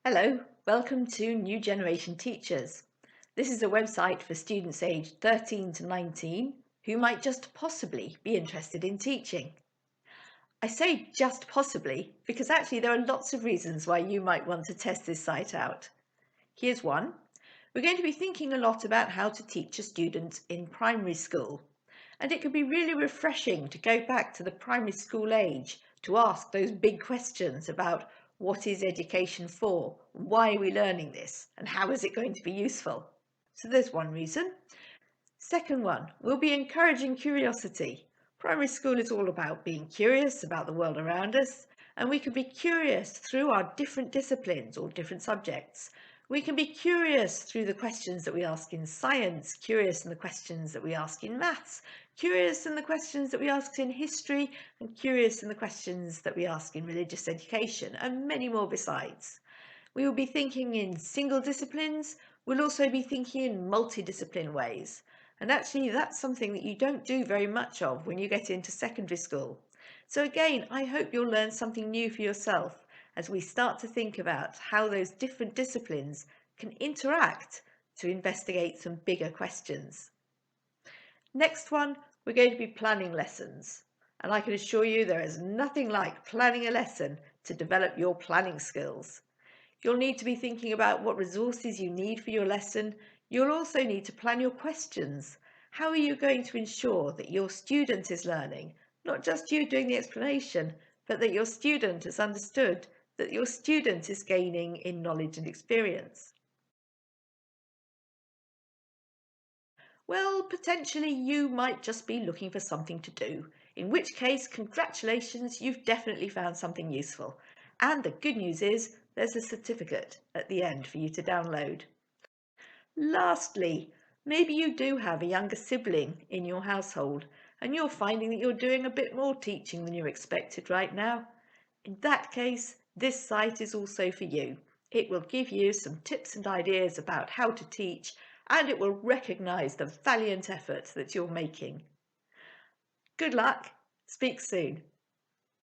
Hello, welcome to New Generation Teachers. This is a website for students aged 13 to 19 who might just possibly be interested in teaching. I say just possibly because actually there are lots of reasons why you might want to test this site out. Here's one. We're going to be thinking a lot about how to teach a student in primary school. And it can be really refreshing to go back to the primary school age to ask those big questions about what is education for, why are we learning this, and how is it going to be useful. So there's one reason. Second one, we'll be encouraging curiosity. Primary school is all about being curious about the world around us, and we can be curious through our different disciplines or different subjects. We can be curious through the questions that we ask in science, curious in the questions that we ask in maths, curious in the questions that we ask in history, and curious in the questions that we ask in religious education, and many more besides. We will be thinking in single disciplines. We'll also be thinking in multidiscipline ways. And actually, that's something that you don't do very much of when you get into secondary school. So again, I hope you'll learn something new for yourself as we start to think about how those different disciplines can interact to investigate some bigger questions. Next one, we're going to be planning lessons. And I can assure you there is nothing like planning a lesson to develop your planning skills. You'll need to be thinking about what resources you need for your lesson. You'll also need to plan your questions. How are you going to ensure that your student is learning, not just you doing the explanation, but that your student has understood, that your student is gaining in knowledge and experience? Well, potentially you might just be looking for something to do, in which case, congratulations, you've definitely found something useful. And the good news is there's a certificate at the end for you to download. Lastly, maybe you do have a younger sibling in your household and you're finding that you're doing a bit more teaching than you expected right now. In that case, this site is also for you. It will give you some tips and ideas about how to teach, and it will recognise the valiant effort that you're making. Good luck. Speak soon.